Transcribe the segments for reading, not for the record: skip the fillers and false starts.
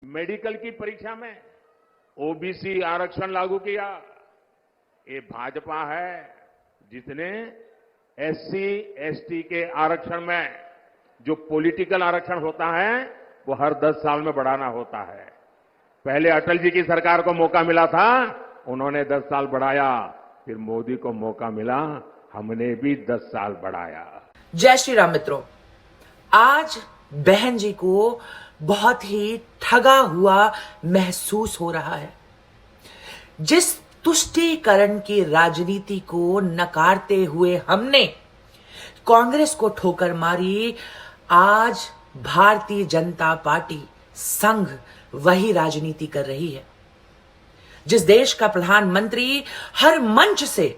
Medical की परीक्षा में ओबीसी आरक्षण लागू किया। ये भाजपा है जिसने एससी एसटी के आरक्षण में जो पॉलिटिकल आरक्षण होता है वो हर 10 साल में बढ़ाना होता है। पहले अटल जी की सरकार को मौका मिला था, उन्होंने 10 साल बढ़ाया, फिर मोदी को मौका मिला, हमने भी 10 साल बढ़ाया। जय श्री राम मित्रों, आज बहन जी को बहुत ही ठगा हुआ महसूस हो रहा है। जिस तुष्टीकरण की राजनीति को नकारते हुए हमने कांग्रेस को ठोकर मारी, आज भारतीय जनता पार्टी संघ वही राजनीति कर रही है। जिस देश का प्रधानमंत्री हर मंच से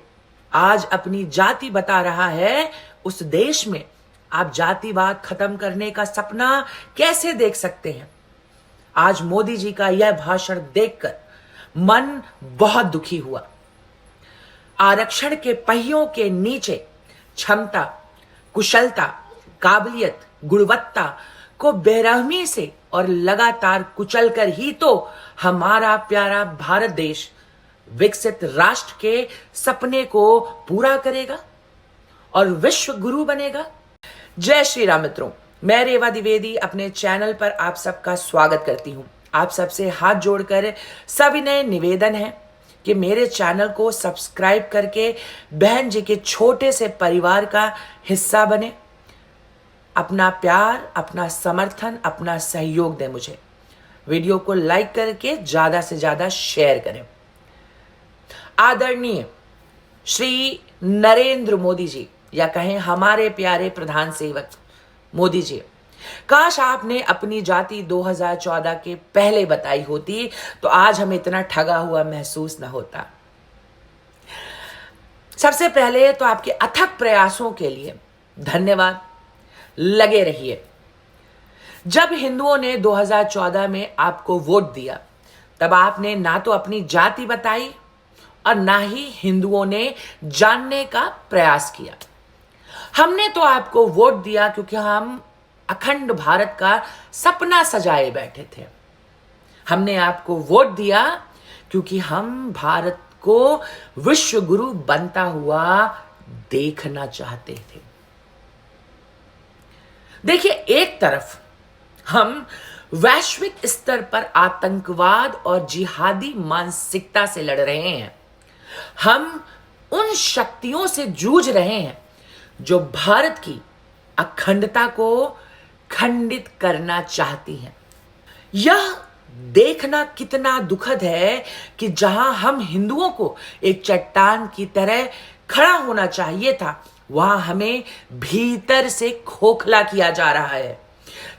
आज अपनी जाति बता रहा है, उस देश में आप जातिवाद खत्म करने का सपना कैसे देख सकते हैं? आज मोदी जी का यह भाषण देखकर मन बहुत दुखी हुआ। आरक्षण के पहियों के नीचे क्षमता, कुशलता, काबिलियत, गुणवत्ता को बेरहमी से और लगातार कुचलकर ही तो हमारा प्यारा भारत देश विकसित राष्ट्र के सपने को पूरा करेगा और विश्व गुरु बनेगा। जय श्री राम मित्रों, मैं रेवा द्विवेदी अपने चैनल पर आप सबका स्वागत करती हूं। आप सबसे हाथ जोड़कर सविनय निवेदन है कि मेरे चैनल को सब्सक्राइब करके बहन जी के छोटे से परिवार का हिस्सा बने। अपना प्यार, अपना समर्थन, अपना सहयोग दें मुझे। वीडियो को लाइक करके ज्यादा से ज्यादा शेयर करें। आदरणीय श्री नरेंद्र मोदी जी, या कहें हमारे प्यारे प्रधान सेवक मोदी जी, काश आपने अपनी जाति 2014 के पहले बताई होती तो आज हमें इतना ठगा हुआ महसूस न होता। सबसे पहले तो आपके अथक प्रयासों के लिए धन्यवाद। लगे रहिए। जब हिंदुओं ने 2014 में आपको वोट दिया, तब आपने ना तो अपनी जाति बताई और ना ही हिंदुओं ने जानने का प्रयास किया। हमने तो आपको वोट दिया क्योंकि हम अखंड भारत का सपना सजाए बैठे थे। हमने आपको वोट दिया क्योंकि हम भारत को विश्व गुरु बनता हुआ देखना चाहते थे। देखिए, एक तरफ हम वैश्विक स्तर पर आतंकवाद और जिहादी मानसिकता से लड़ रहे हैं। हम उन शक्तियों से जूझ रहे हैं जो भारत की अखंडता को खंडित करना चाहती हैं। यह देखना कितना दुखद है कि जहां हम हिंदुओं को एक चट्टान की तरह खड़ा होना चाहिए था, वहां हमें भीतर से खोखला किया जा रहा है।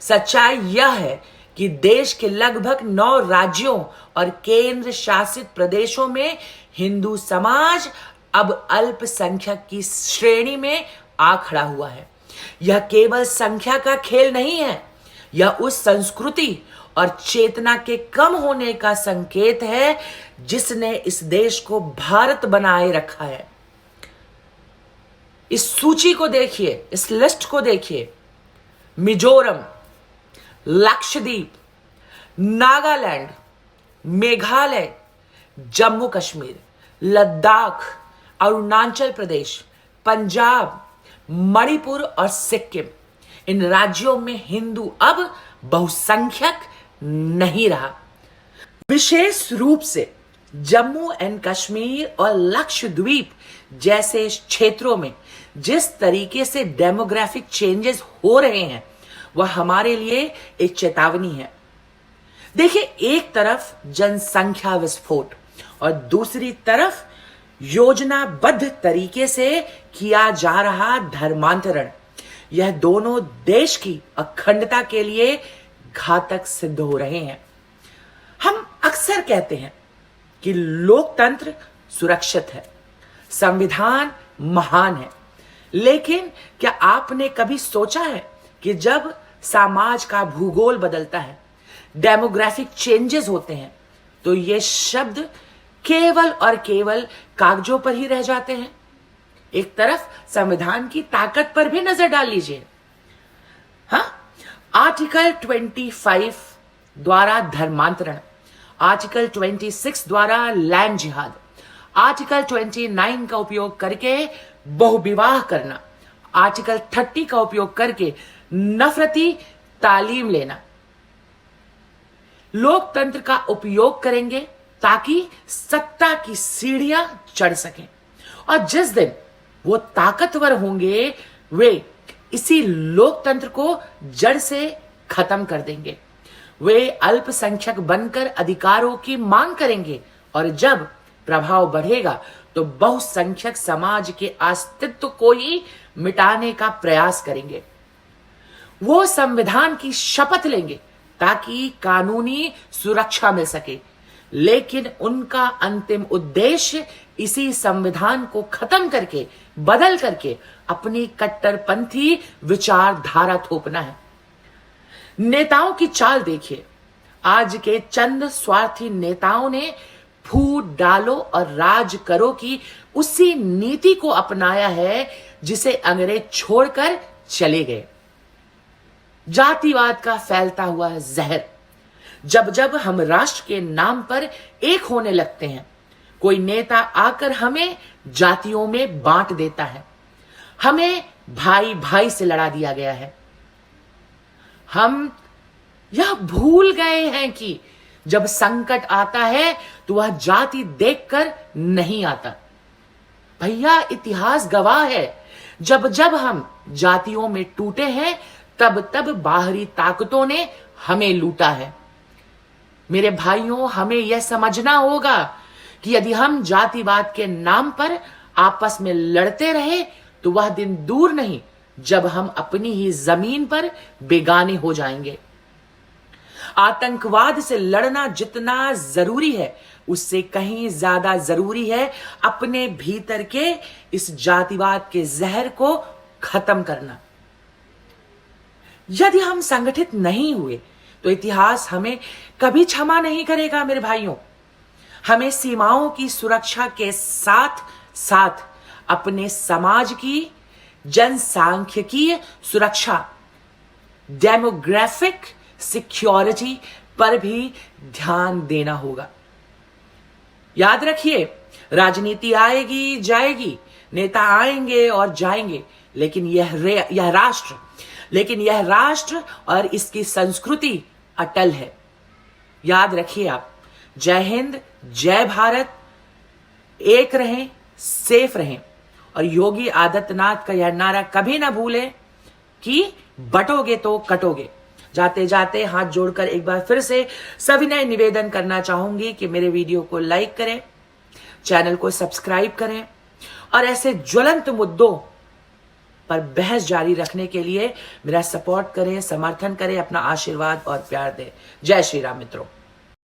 सच्चाई यह है कि देश के लगभग 9 राज्यों और केंद्र शासित प्रदेशों में हिंदू समाज अब अल्पसंख्यक की श्रेणी में आ खड़ा हुआ है। यह केवल संख्या का खेल नहीं है, यह उस संस्कृति और चेतना के कम होने का संकेत है जिसने इस देश को भारत बनाए रखा है। इस सूची को देखिए, इस लिस्ट को देखिए। मिजोरम, लक्षद्वीप, नागालैंड, मेघालय, जम्मू कश्मीर, लद्दाख, अरुणाचल प्रदेश, पंजाब, मणिपुर और सिक्किम, इन राज्यों में हिंदू अब बहुसंख्यक नहीं रहा। विशेष रूप से जम्मू एंड कश्मीर और लक्षद्वीप जैसे क्षेत्रों में जिस तरीके से डेमोग्राफिक चेंजेस हो रहे हैं, वह हमारे लिए एक चेतावनी है। देखिए, एक तरफ जनसंख्या विस्फोट और दूसरी तरफ योजनाबद्ध तरीके से किया जा रहा धर्मांतरण, यह दोनों देश की अखंडता के लिए घातक सिद्ध हो रहे हैं। हम अक्सर कहते हैं कि लोकतंत्र सुरक्षित है, संविधान महान है, लेकिन क्या आपने कभी सोचा है कि जब समाज का भूगोल बदलता है, डेमोग्राफिक चेंजेस होते हैं, तो ये शब्द केवल और केवल कागजों पर ही रह जाते हैं? एक तरफ संविधान की ताकत पर भी नजर डाल लीजिए। हाँ, आर्टिकल 25 द्वारा धर्मांतरण, आर्टिकल 26 द्वारा लैंड जिहाद, आर्टिकल 29 का उपयोग करके बहुविवाह करना, आर्टिकल 30 का उपयोग करके नफरती तालीम लेना। लोकतंत्र का उपयोग करेंगे ताकि सत्ता की सीढ़ियां चढ़ सकें, और जिस दिन वो ताकतवर होंगे वे इसी लोकतंत्र को जड़ से खत्म कर देंगे। वे अल्पसंख्यक बनकर अधिकारों की मांग करेंगे, और जब प्रभाव बढ़ेगा तो बहुसंख्यक समाज के अस्तित्व को ही मिटाने का प्रयास करेंगे। वो संविधान की शपथ लेंगे ताकि कानूनी सुरक्षा मिल सके, लेकिन उनका अंतिम उद्देश्य इसी संविधान को खत्म करके, बदल करके अपनी कट्टरपंथी विचारधारा थोपना है। नेताओं की चाल देखिए। आज के चंद स्वार्थी नेताओं ने फूट डालो और राज करो की उसी नीति को अपनाया है जिसे अंग्रेज छोड़कर चले गए। जातिवाद का फैलता हुआ जहर। जब जब हम राष्ट्र के नाम पर एक होने लगते हैं, कोई नेता आकर हमें जातियों में बांट देता है। हमें भाई भाई से लड़ा दिया गया है। हम यह भूल गए हैं कि जब संकट आता है तो वह जाति देखकर नहीं आता। भैया, इतिहास गवाह है, जब जब हम जातियों में टूटे हैं तब तब बाहरी ताकतों ने हमें लूटा है। मेरे भाइयों, हमें यह समझना होगा कि यदि हम जातिवाद के नाम पर आपस में लड़ते रहे तो वह दिन दूर नहीं जब हम अपनी ही जमीन पर बेगाने हो जाएंगे। आतंकवाद से लड़ना जितना जरूरी है उससे कहीं ज्यादा जरूरी है अपने भीतर के इस जातिवाद के जहर को खत्म करना। यदि हम संगठित नहीं हुए तो इतिहास हमें कभी क्षमा नहीं करेगा। मेरे भाइयों, हमें सीमाओं की सुरक्षा के साथ साथ अपने समाज की जनसांख्यिकीय सुरक्षा, डेमोग्राफिक सिक्योरिटी पर भी ध्यान देना होगा। याद रखिए, राजनीति आएगी जाएगी, नेता आएंगे और जाएंगे, लेकिन यह राष्ट्र और इसकी संस्कृति अटल है। याद रखिए आप। जय हिंद, जय भारत। एक रहें, सेफ रहें, और योगी आदित्यनाथ का यह नारा कभी ना भूलें कि बटोगे तो कटोगे। जाते जाते हाथ जोड़कर एक बार फिर से सविनय निवेदन करना चाहूंगी कि मेरे वीडियो को लाइक करें, चैनल को सब्सक्राइब करें, और ऐसे ज्वलंत मुद्दों पर बहस जारी रखने के लिए मेरा सपोर्ट करें, समर्थन करें, अपना आशीर्वाद और प्यार दें। जय श्री राम मित्रों।